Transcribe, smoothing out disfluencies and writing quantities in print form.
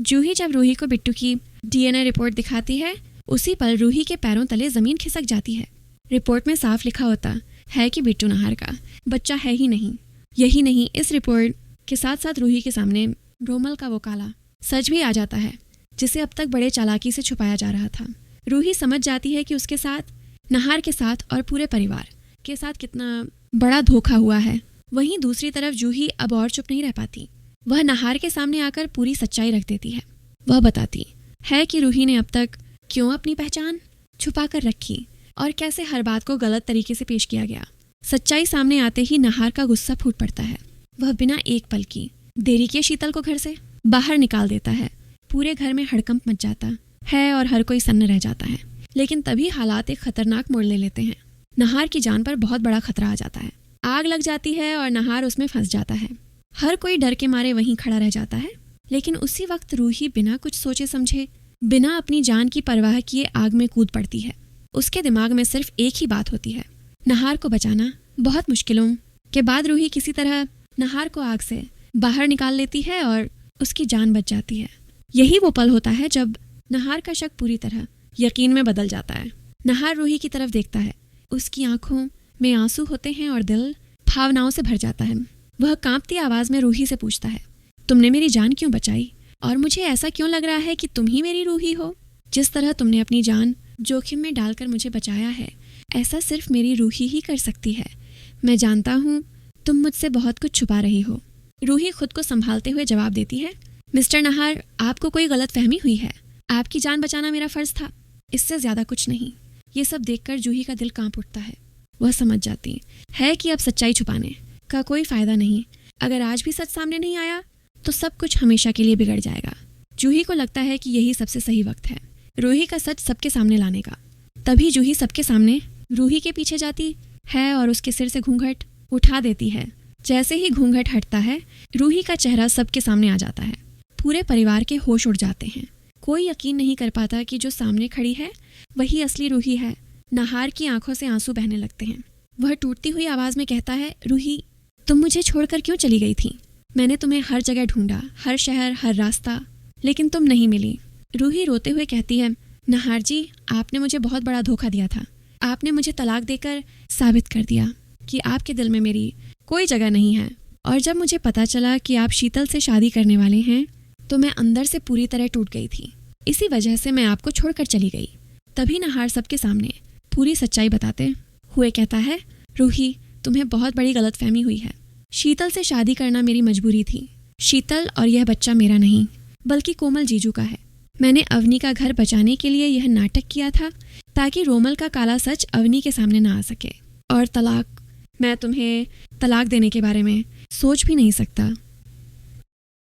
जूही जब रूही को बिट्टू की DNA रिपोर्ट दिखाती है, उसी पल रूही के पैरों तले जमीन खिसक जाती है। रिपोर्ट में साफ लिखा होता है कि बिट्टू नाहर का बच्चा है ही नहीं। यही नहीं, इस रिपोर्ट के साथ साथ रूही के सामने रोमल का वो काला सच भी आ जाता है, जिसे अब तक बड़े चालाकी से छुपाया जा रहा था। रूही समझ जाती है कि उसके साथ, नाहर के साथ और पूरे परिवार के साथ कितना बड़ा धोखा हुआ है। वहीं दूसरी तरफ जूही अब और चुप नहीं रह पाती। वह नाहर के सामने आकर पूरी सच्चाई रख देती है। वह बताती है कि रूही ने अब तक क्यों अपनी पहचान छुपा कर रखी और कैसे हर बात को गलत तरीके से पेश किया गया। सच्चाई सामने आते ही नाहर का गुस्सा फूट पड़ता है। वह बिना एक पल की देरी के शीतल को घर से बाहर निकाल देता है। पूरे घर में हड़कंप मच जाता है और हर कोई सन्न रह जाता है। लेकिन तभी हालात एक खतरनाक मोड़ ले लेते हैं। नाहर की जान पर बहुत बड़ा खतरा आ जाता है। आग लग जाती है और नाहर उसमें फंस जाता है। हर कोई डर के मारे वहीं खड़ा रह जाता है। लेकिन उसी वक्त रूही बिना कुछ सोचे समझे, बिना अपनी जान की परवाह किए आग में कूद पड़ती है। उसके दिमाग में सिर्फ एक ही बात होती है, नाहर को बचाना। बहुत मुश्किलों के बाद रूही किसी तरह नाहर को आग से बाहर निकाल लेती है और उसकी जान बच जाती है। यही वो पल होता है जब नाहर का शक पूरी तरह यकीन में बदल जाता है। नाहर रूही की तरफ देखता है। उसकी आंखों में आंसू होते हैं और दिल भावनाओं से भर जाता है। वह कांपती आवाज में रूही से पूछता है, तुमने मेरी जान क्यों बचाई? और मुझे ऐसा क्यों लग रहा है कि तुम ही मेरी रूही हो? जिस तरह तुमने अपनी जान जोखिम में डालकर मुझे बचाया है, ऐसा सिर्फ मेरी रूही ही कर सकती है। मैं जानता हूँ तुम मुझसे बहुत कुछ छुपा रही हो। रूही खुद को संभालते हुए जवाब देती है, मिस्टर नाहर, आपको कोई गलत फहमी हुई है। आपकी जान बचाना मेरा फर्ज था, इससे ज्यादा कुछ नहीं। ये सब देखकर जूही का दिल कांप उठता है। वह समझ जाती है कि अब सच्चाई छुपाने का कोई फायदा नहीं। अगर आज भी सच सामने नहीं आया तो सब कुछ हमेशा के लिए बिगड़ जाएगा। जूही को लगता है कि यही सबसे सही वक्त है रूही का सच सबके सामने लाने का। तभी जूही सबके सामने रूही के पीछे जाती है और उसके सिर से घूंघट उठा देती है। जैसे ही घूंघट हटता है, रूही का चेहरा सबके सामने आ जाता है। पूरे परिवार के होश उड़ जाते हैं। कोई यकीन नहीं कर पाता कि जो सामने खड़ी है वही असली रूही है। नाहर की आंखों से आंसू बहने लगते हैं। वह टूटती हुई आवाज में कहता है, रूही, तुम मुझे छोड़कर क्यों चली गई थी? मैंने तुम्हें हर जगह ढूंढा, हर शहर, हर रास्ता, लेकिन तुम नहीं मिली। रूही रोते हुए कहती है, नाहर जी, आपने मुझे बहुत बड़ा धोखा दिया था। आपने मुझे तलाक देकर साबित कर दिया कि आपके दिल में मेरी कोई जगह नहीं है। और जब मुझे पता चला कि आप शीतल से शादी करने वाले हैं, तो मैं अंदर से पूरी तरह टूट गई थी। इसी वजह से मैं आपको छोड़कर चली गई। तभी नाहर सबके सामने पूरी सच्चाई बताते हुए कहता है, रूही, तुम्हें बहुत बड़ी गलतफहमी हुई है। शीतल से शादी करना मेरी मजबूरी थी। शीतल और यह बच्चा मेरा नहीं, बल्कि कोमल जीजू का है। मैंने अवनी का घर बचाने के लिए यह नाटक किया था ताकि रोमल का काला सच अवनी के सामने ना आ सके। और तलाक, मैं तुम्हें तलाक देने के बारे में सोच भी नहीं सकता।